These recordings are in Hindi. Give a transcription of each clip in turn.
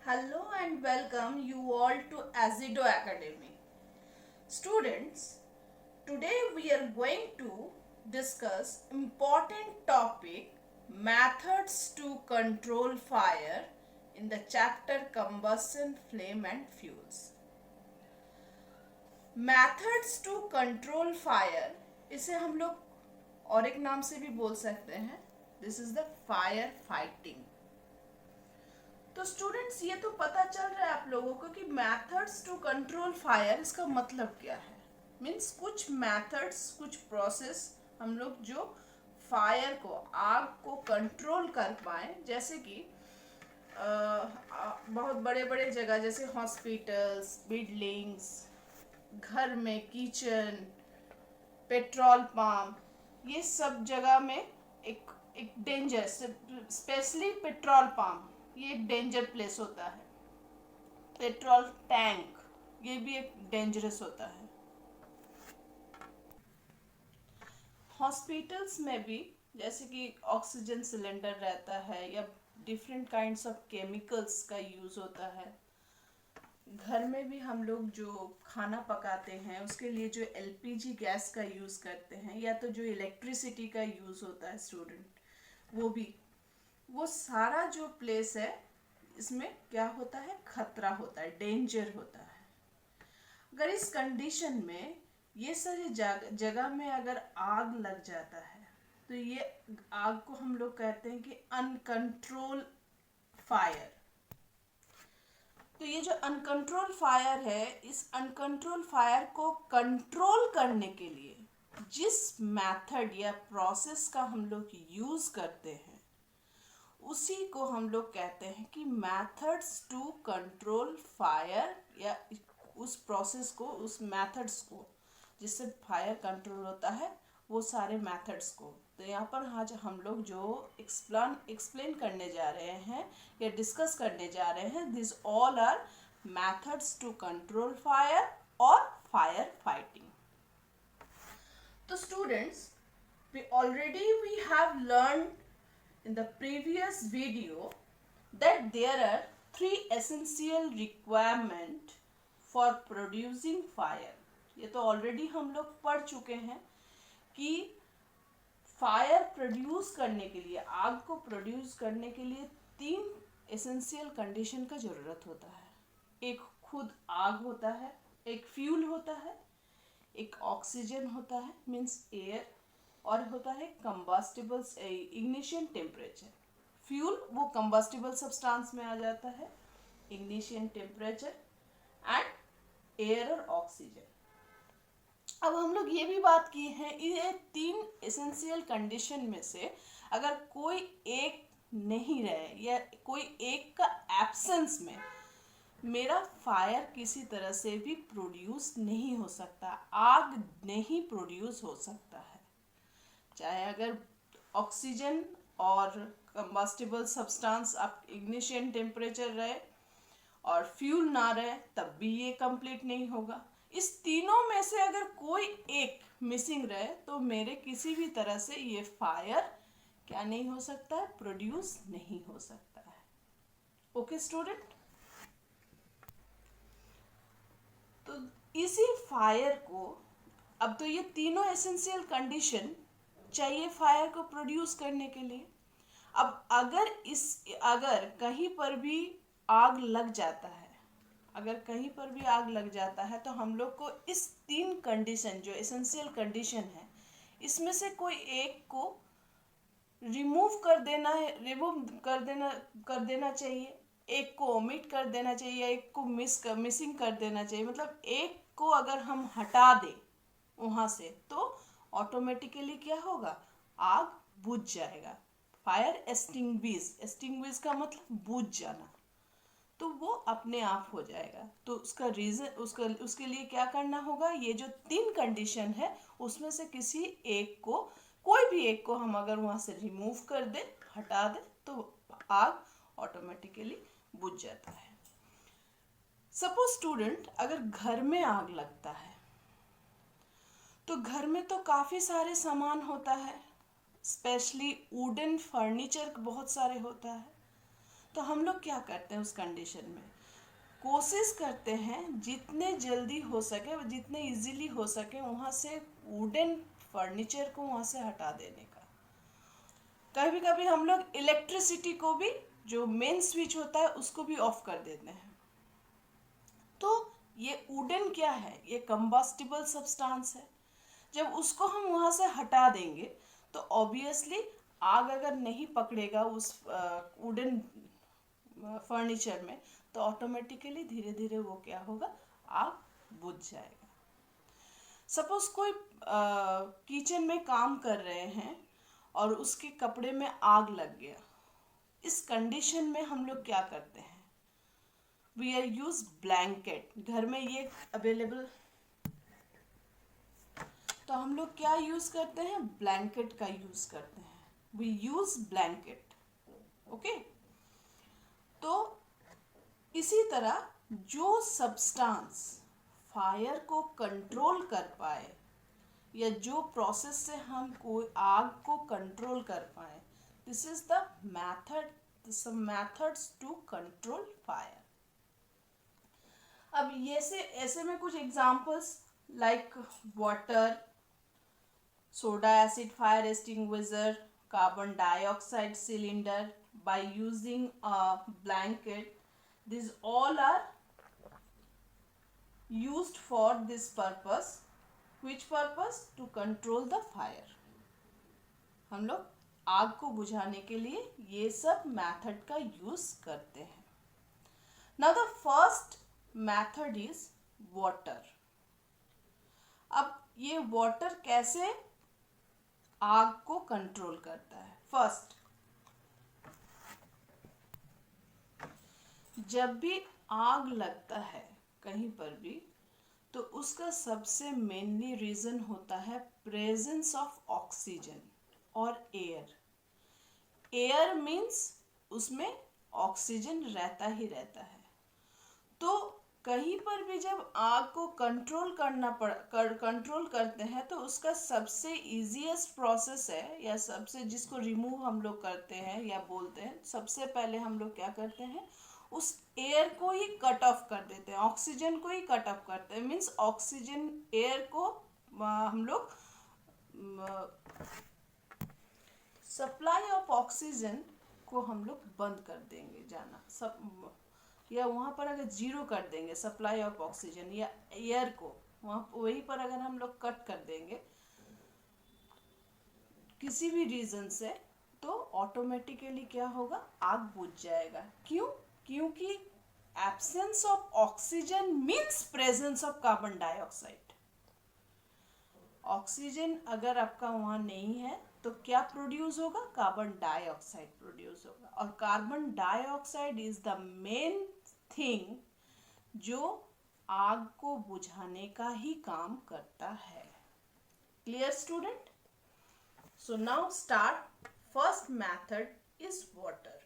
Hello and welcome you all to Azido Academy. Students, today we are going to discuss important topic methods to control fire in the chapter combustion flame and fuels. Methods to control fire इसे हम लोग और एक नाम से भी बोल सकते हैं. This is the fire fighting. तो स्टूडेंट्स ये तो पता चल रहा है आप लोगों को कि मेथड्स टू कंट्रोल फायर इसका मतलब क्या है. मीन्स कुछ मेथड्स कुछ प्रोसेस हम लोग जो फायर को आग को कंट्रोल कर पाए, जैसे कि बहुत बड़े बड़े जगह जैसे हॉस्पिटल्स, बिल्डिंग्स, घर में किचन, पेट्रोल पंप, ये सब जगह में एक डेंजर, स्पेशली पेट्रोल पंप ये एक डेंजर प्लेस होता है. पेट्रोल टैंक ये भी एक डेंजरस होता है. हॉस्पिटल्स में भी जैसे कि ऑक्सीजन सिलेंडर रहता है या डिफरेंट काइंड्स ऑफ केमिकल्स का यूज़ होता है. घर में भी हम लोग जो खाना पकाते हैं उसके लिए जो एलपीजी गैस का यूज़ करते हैं या तो जो इलेक्ट्रिसिटी का यूज़ होता है स्टूडेंट, वो सारा जो प्लेस है इसमें क्या होता है, खतरा होता है, डेंजर होता है. अगर इस कंडीशन में ये सारी जगह में अगर आग लग जाता है तो ये आग को हम लोग कहते हैं कि अनकंट्रोल फायर. तो ये जो अनकंट्रोल फायर है, इस अनकंट्रोल फायर को कंट्रोल करने के लिए जिस मेथड या प्रोसेस का हम लोग यूज़ करते हैं उसी को हम लोग कहते हैं कि मेथड्स टू कंट्रोल फायर, या उस प्रोसेस को, उस मेथड्स को जिससे फायर कंट्रोल होता है वो सारे मेथड्स को. तो यहाँ पर आज हम लोग जो एक्सप्लेन करने जा रहे हैं या डिस्कस करने जा रहे हैं, this all are methods to control fire और फायर फाइटिंग. तो students, we have learned in the previous video that there are three essential requirement for producing fire. ये तो ऑलरेडी हम लोग पढ़ चुके हैं कि फायर प्रोड्यूस करने के लिए, आग को प्रोड्यूस करने के लिए तीन एसेंशियल कंडीशन का ज़रूरत होता है. एक खुद आग होता है, एक फ्यूल होता है, एक ऑक्सीजन होता है मीन्स एयर, और होता है कंबस्टिबल इग्निशन टेम्परेचर. फ्यूल वो कंबस्टिबल सब्सटेंस में आ जाता है, इग्निशन टेम्परेचर एंड एयर और ऑक्सीजन. अब हम लोग ये भी बात की है, ये तीन एसेंशियल कंडीशन में से अगर कोई एक नहीं रहे या कोई एक का एब्सेंस में मेरा फायर किसी तरह से भी प्रोड्यूस नहीं हो सकता, आग नहीं प्रोड्यूस हो सकता है. चाहे अगर ऑक्सीजन और कंबस्टिबल सब्सटेंस आप इग्निशन टेम्परेचर रहे और फ्यूल ना रहे तब भी ये कंप्लीट नहीं होगा. इस तीनों में से अगर कोई एक मिसिंग रहे तो मेरे किसी भी तरह से ये फायर क्या नहीं हो सकता है, प्रोड्यूस नहीं हो सकता है. ओके स्टूडेंट, तो इसी फायर को, अब तो ये तीनों एसेंशियल कंडीशन चाहिए फायर को प्रोड्यूस करने के लिए. अब अगर कहीं पर भी आग लग जाता है, अगर कहीं पर भी आग लग जाता है तो हम लोग को इस तीन कंडीशन जो एसेंशियल कंडीशन है इसमें से कोई एक को रिमूव कर देना चाहिए, एक को ओमिट कर देना चाहिए, एक को मिसिंग कर देना चाहिए. मतलब एक को अगर हम हटा दें वहाँ से तो ऑटोमेटिकली क्या होगा, आग बुझ जाएगा. फायर एक्सटिंग्विश का मतलब बुझ जाना, तो वो अपने आप हो जाएगा. तो उसका रीज़न, उसके लिए क्या करना होगा, ये जो तीन कंडीशन है उसमें से किसी एक को, कोई भी एक को हम अगर वहाँ से रिमूव कर दें, हटा दें, तो आग ऑटोमेटिकली बुझ जाता है. सपोज स्टूडेंट, अगर घर में आग लगता है तो घर में तो काफ़ी सारे सामान होता है, स्पेशली वुडन फर्नीचर बहुत सारे होता है. तो हम लोग क्या करते हैं उस कंडीशन में, कोशिश करते हैं जितने जल्दी हो सके, जितने इजीली हो सके वहाँ से वुडन फर्नीचर को वहाँ से हटा देने का। कभी कभी हम लोग इलेक्ट्रिसिटी को भी, जो मेन स्विच होता है उसको भी ऑफ कर देते हैं। तो ये वुडन क्या है, ये कंबस्टिबल सब्सटेंस है। जब उसको हम वहाँ से हटा देंगे तो ऑब्वियसली आग अगर नहीं पकड़ेगा उस वुडन फर्नीचर में, तो ऑटोमेटिकली धीरे धीरे वो क्या होगा, आग बुझ जाएगा। सपोज कोई किचन में काम कर रहे हैं और उसके कपड़े में आग लग गया। इस कंडीशन में हम लोग क्या करते हैं, वी आर यूज ब्लैंकेट। घर में ये अवेलेबल, तो हम लोग क्या यूज करते हैं, ब्लैंकेट का यूज करते हैं। We use blanket. ओके, तो इसी तरह जो सब्सटेंस फायर को कंट्रोल कर पाए, या जो प्रोसेस से हम कोई आग को कंट्रोल कर पाए, this is the methods to control fire. अब ये से ऐसे में कुछ examples like water, soda acid fire extinguisher, carbon dioxide cylinder, by using a blanket, these all are used for this purpose. Which purpose? To control the fire. हम लोग आग को बुझाने के लिए ये सब मेथड का यूज करते हैं। Now the first method is water. अब ये वाटर कैसे आग को कंट्रोल करता है। फर्स्ट, जब भी आग लगता है कहीं पर भी, तो उसका सबसे मेनली रीज़न होता है प्रेजेंस ऑफ ऑक्सीजन और एयर। एयर मीन्स उसमें ऑक्सीजन रहता ही रहता है। तो कहीं पर भी जब आग को कंट्रोल कंट्रोल करते हैं, तो उसका सबसे इजीएस्ट प्रोसेस है, या सबसे जिसको रिमूव हम लोग करते हैं या बोलते हैं, सबसे पहले हम लोग क्या करते हैं, उस एयर को ही कट ऑफ कर देते हैं, ऑक्सीजन को ही कट ऑफ करते हैं। मीन्स ऑक्सीजन, एयर को हम लोग सप्लाई ऑफ ऑक्सीजन को हम लोग बंद कर देंगे जाना सब, या वहाँ पर अगर जीरो कर देंगे सप्लाई ऑफ ऑक्सीजन या एयर को, वहाँ वहीं पर अगर हम लोग कट कर देंगे किसी भी रीज़न से, तो ऑटोमेटिकली क्या होगा, आग बुझ जाएगा। क्यों? क्योंकि absence of oxygen means presence of carbon dioxide. Oxygen अगर आपका वहाँ नहीं है तो क्या प्रोड्यूस होगा, कार्बन डाइऑक्साइड प्रोड्यूस होगा। और carbon dioxide is the main thing जो आग को बुझाने का ही काम करता है। Clear student? So now start. First method is water.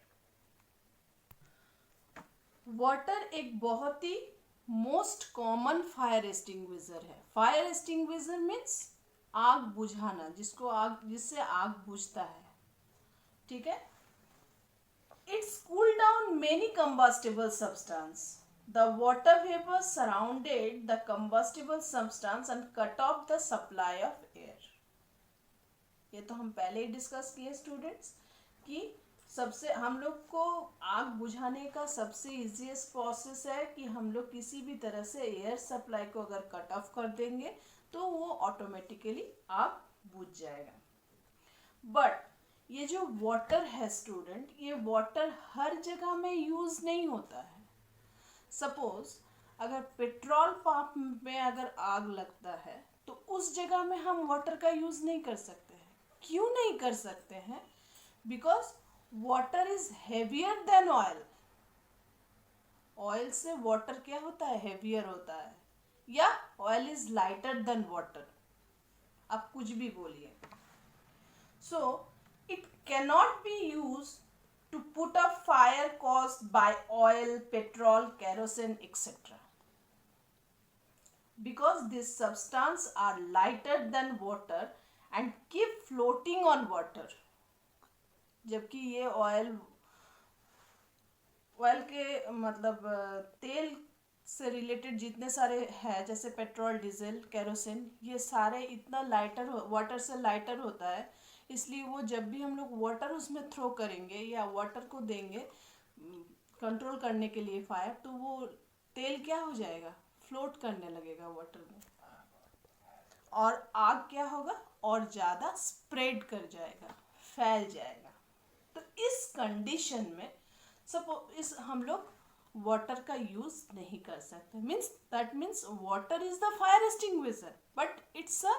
Water एक बहुत ही मोस्ट कॉमन फायर एक्सटिंग्विशर है। फायर एक्सटिंग्विशर मीन्स आग बुझाना, जिससे आग बुझता है। ठीक है। It's cool down many combustible substance. The water vapour surrounded the combustible substance and cut off the supply of air. ये तो हम पहले ही डिस्कस किए स्टूडेंट्स कि सबसे हम लोग को आग बुझाने का सबसे इजीएस्ट प्रोसेस है कि हम लोग किसी भी तरह से एयर सप्लाई को अगर कट ऑफ कर देंगे तो वो ऑटोमेटिकली आग बुझ जाएगा। बट ये जो वाटर है स्टूडेंट, ये वाटर हर जगह में यूज नहीं होता है। सपोज अगर पेट्रोल पंप में अगर आग लगता है तो उस जगह में हम वाटर का यूज नहीं कर सकते हैं। क्यों नहीं कर सकते हैं? Because water is heavier than oil. Oil से वाटर क्या होता है, हेवियर होता है, या oil is lighter than water. आप कुछ भी बोलिए। So it cannot be use to put a fire caused by oil, petrol, kerosene etcetera, because these substances are lighter than water and keep floating on water। जबकि ये ऑयल ऑयल के मतलब तेल से रिलेटेड जितने सारे हैं, जैसे पेट्रोल, डीजल, केरोसिन, ये सारे इतना लाइटर वाटर से लाइटर होता है, इसलिए वो जब भी हम लोग वाटर उसमें थ्रो करेंगे या वाटर को देंगे कंट्रोल करने के लिए फायर, तो वो तेल क्या हो जाएगा, फ्लोट करने लगेगा वाटर में, और आग क्या होगा, और ज़्यादा स्प्रेड कर जाएगा, फैल जाएगा। तो इस कंडीशन में सपोज इस हम लोग वाटर का यूज नहीं कर सकते, means water is the fire extinguisher, but it's a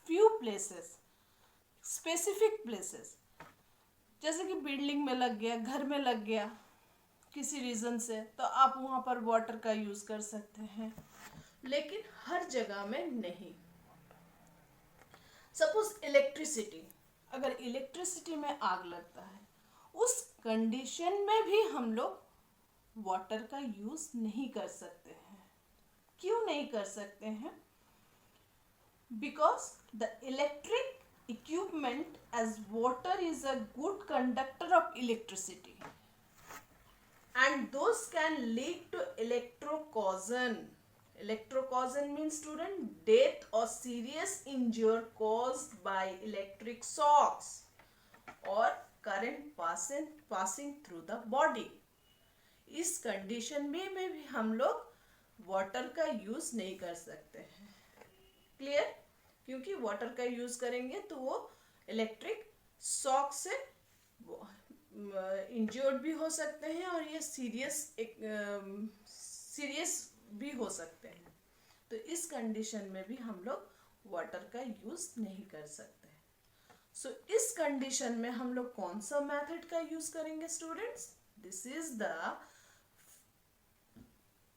few places, specific places, जैसे कि बिल्डिंग में लग गया, घर में लग गया किसी रीज़न से, तो आप वहाँ पर वाटर का यूज़ कर सकते हैं, लेकिन हर जगह में नहीं। सपोज इलेक्ट्रिसिटी, अगर इलेक्ट्रिसिटी में आग लगता है, उस कंडीशन में भी हम लोग वाटर का यूज़ नहीं कर सकते हैं। क्यों नहीं कर सकते हैं? Because the electric equipment as water is a good conductor of electricity and those can lead to electrocution. Electrocution means student death or serious injury caused by electric shocks or current passing through the body. इस कंडीशन में भी हम लोग वाटर का यूज नहीं कर सकते हैं। क्लियर? क्योंकि वाटर का यूज करेंगे तो वो इलेक्ट्रिक शॉक से इंजर्ड भी हो सकते हैं और ये सीरियस भी हो सकते हैं। तो इस कंडीशन में भी हम लोग वाटर का यूज नहीं कर सकते। सो इस कंडीशन में हम लोग कौन सा मेथड का यूज करेंगे students? This is the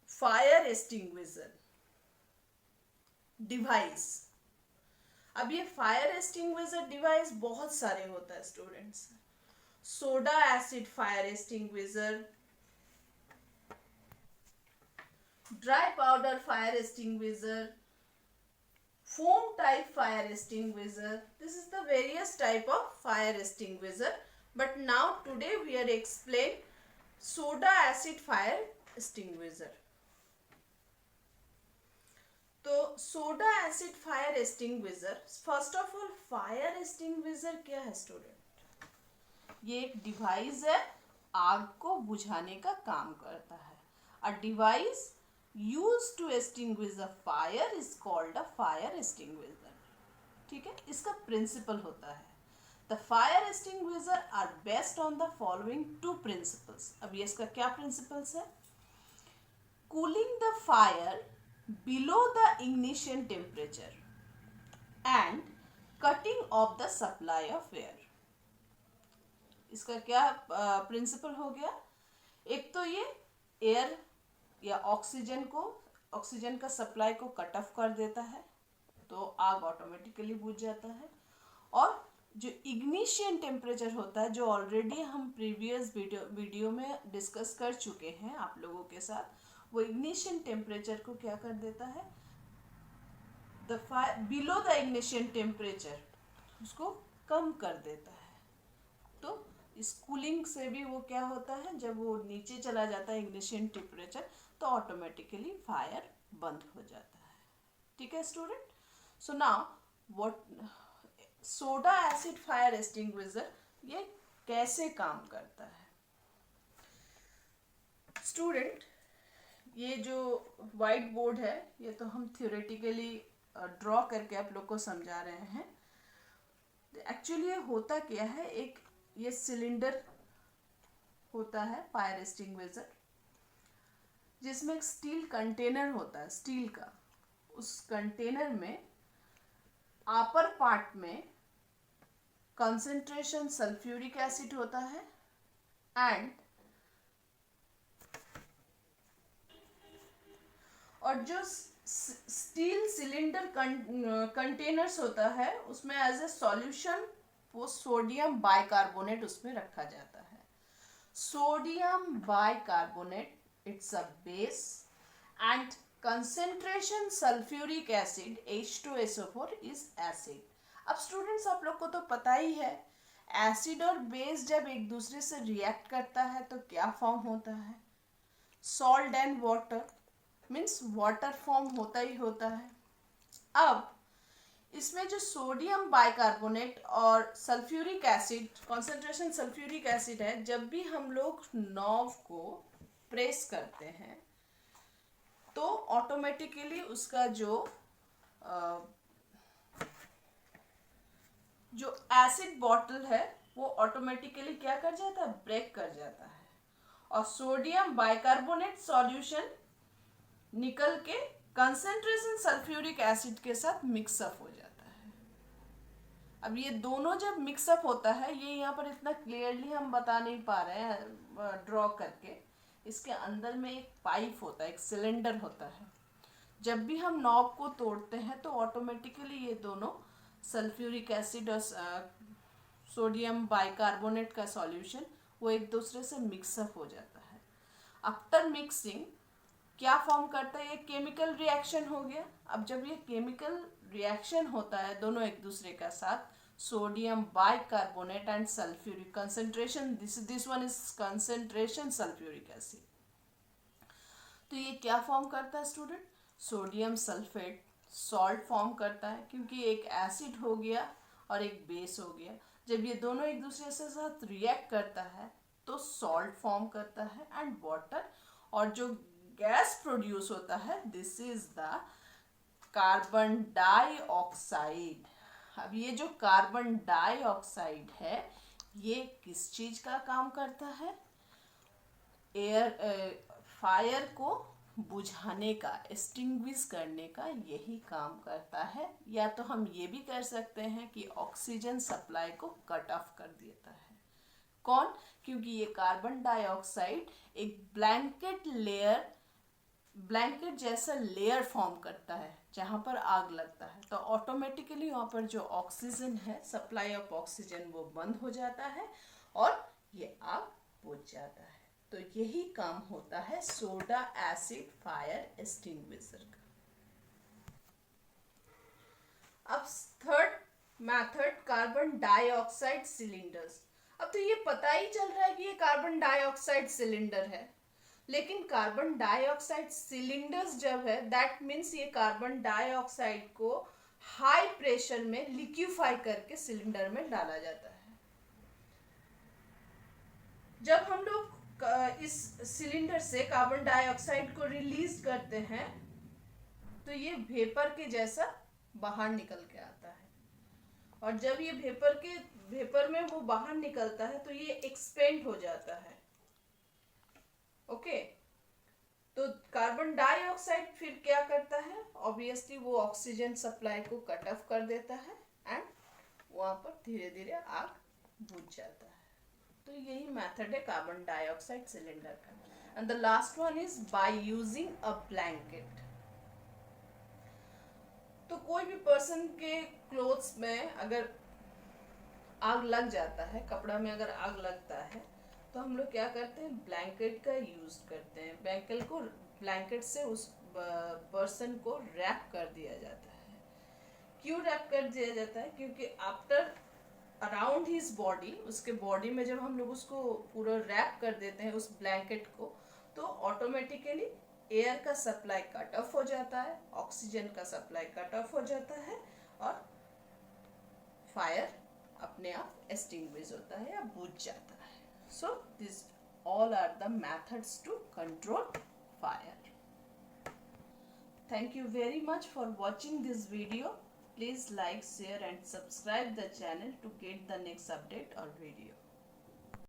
fire extinguisher device. अब ये फायर एक्सटिंग्विशर डिवाइस बहुत सारे होता है students. Soda acid fire extinguisher, dry powder fire extinguisher, foam type fire extinguisher. This is the various type of fire extinguisher, but now today we are explain soda acid fire extinguisher. तो soda acid fire extinguisher, first of all fire extinguisher क्या है स्टूडेंट? ये एक डिवाइस है, आग को बुझाने का काम करता है। A device used to extinguish a fire is called a fire extinguisher. ठीक है, इसका प्रिंसिपल होता है the fire extinguisher are based on the following two principles. अब ये इसका क्या प्रिंसिपल्स है? cooling the fire below the ignition temperature and cutting off the supply of air. इसका क्या प्रिंसिपल हो गया? एक तो ये एयर या ऑक्सीजन का सप्लाई को कट ऑफ कर देता है, तो आग ऑटोमेटिकली बुझ जाता है। और जो इग्निशन टेम्परेचर होता है, जो ऑलरेडी हम प्रीवियस वीडियो में डिस्कस कर चुके हैं आप लोगों के साथ, वो इग्निशन टेम्परेचर को क्या कर देता है, बिलो द इग्निशन टेम्परेचर उसको कम कर देता है। तो इस कूलिंग से भी वो क्या होता है, जब वो नीचे चला जाता है इग्निशन टेम्परेचर, तो ऑटोमेटिकली फायर बंद हो जाता है। ठीक है student? So now what soda acid fire extinguisher ये कैसे काम करता है स्टूडेंट? ये जो वाइट बोर्ड है, ये तो हम थ्योरेटिकली ड्रॉ करके आप लोग को समझा रहे हैं। एक्चुअली ये होता क्या है, एक ये सिलेंडर होता है फायर एक्सटिंग्विशर, जिसमें एक स्टील कंटेनर होता है, स्टील का। उस कंटेनर में अपर पार्ट में कंसंट्रेशन सल्फ्यूरिक एसिड होता है एंड और जो स्टील सिलेंडर कंटेनर्स होता है, उसमें एज ए सॉल्यूशन वो सोडियम बाइकार्बोनेट उसमें रखा जाता है। Sodium bicarbonate it's a base and concentration sulfuric acid H2SO4 is acid. अब स्टूडेंट्स आप लोग को तो पता ही है एसिड और बेस जब एक दूसरे से रिएक्ट करता है तो क्या फॉर्म होता है? Salt and water, means water form होता ही होता है। अब इसमें जो सोडियम बाइकार्बोनेट और sulphuric acid, concentration sulphuric acid है, जब भी हम लोग नॉब को प्रेस करते हैं तो ऑटोमेटिकली उसका जो एसिड बॉटल है वो ऑटोमेटिकली क्या कर जाता है? ब्रेक कर जाता है और सोडियम बाइकार्बोनेट सॉल्यूशन निकल के कंसेंट्रेशन सल्फ्यूरिक एसिड के साथ मिक्सअप हो जाता है। अब ये दोनों जब मिक्सअप होता है, ये यहाँ पर इतना क्लियरली हम बता नहीं पा रहे हैं ड्रॉ करके, इसके अंदर में एक पाइप होता है, एक सिलेंडर होता है। जब भी हम नॉब को तोड़ते हैं तो ऑटोमेटिकली ये दोनों सल्फ्यूरिक एसिड और सोडियम बाइकार्बोनेट का सॉल्यूशन वो एक दूसरे से मिक्सअप हो जाता है। आफ्टर मिक्सिंग क्या फॉर्म करता है? ये केमिकल रिएक्शन हो गया। अब जब ये केमिकल रिएक्शन होता है दोनों एक दूसरे का साथ, sodium bicarbonate and sulphuric concentration, this one is concentration sulphuric acid, तो ये क्या फॉर्म करता है student? Sodium sulphate salt form करता है, क्योंकि एक एसिड हो गया और एक बेस हो गया। जब ये दोनों एक दूसरे से साथ रिएक्ट करता है तो सॉल्ट फॉर्म करता है एंड वाटर, और जो गैस प्रोड्यूस होता है this is the carbon dioxide. अब ये जो कार्बन डाइऑक्साइड है ये किस चीज का काम करता है? फायर को बुझाने का, एक्सटिंग्विश करने का यही काम करता है। या तो हम ये भी कर सकते हैं कि ऑक्सीजन सप्लाई को कट ऑफ कर देता है। कौन? क्योंकि ये कार्बन डाइऑक्साइड एक ब्लैंकेट जैसा लेयर फॉर्म करता है जहाँ पर आग लगता है, तो ऑटोमेटिकली वहाँ पर जो ऑक्सीजन है, सप्लाई ऑफ ऑक्सीजन वो बंद हो जाता है और ये आग बुझ जाता है। तो यही काम होता है सोडा एसिड फायर एक्सटिंग्विशर का। अब third method, carbon dioxide cylinders. अब तो ये पता ही चल रहा है कि ये कार्बन डाइऑक्साइड सिलेंडर है, लेकिन कार्बन डाइऑक्साइड सिलेंडर्स जब है दैट मीन्स ये कार्बन डाइऑक्साइड को हाई प्रेशर में लिक्विफाई करके सिलेंडर में डाला जाता है। जब हम लोग इस सिलेंडर से कार्बन डाइऑक्साइड को रिलीज करते हैं तो ये वेपर के जैसा बाहर निकल के आता है, और जब ये वेपर में वो बाहर निकलता है तो ये एक्सपेंड हो जाता है। ओके, तो कार्बन डाइऑक्साइड फिर क्या करता है? ऑब्वियसली वो ऑक्सीजन सप्लाई को कट ऑफ कर देता है एंड वहां पर धीरे धीरे आग बुझ जाता है। तो यही मेथड है कार्बन डाइऑक्साइड सिलेंडर का। And the last one is by using a blanket. तो कोई भी पर्सन के क्लोथ्स में अगर आग लग जाता है, कपड़ा में अगर आग लगता है, तो हम लोग क्या करते हैं? ब्लैंकेट का यूज करते हैं। ब्लैंकेट से उस पर्सन को रैप कर दिया जाता है। क्यों रैप कर दिया जाता है? क्योंकि आफ्टर अराउंड हिज बॉडी, उसके बॉडी में जब हम लोग उसको पूरा रैप कर देते हैं उस ब्लैंकेट को, तो ऑटोमेटिकली एयर का सप्लाई कट ऑफ हो जाता है, ऑक्सीजन का सप्लाई कट ऑफ हो जाता है और फायर अपने आप एक्सटिंग्विश होता है या बुझ जाता है। So this all are the methods to control fire. Thank you very much for watching this video. Please like, share and subscribe the channel to get the next update or video.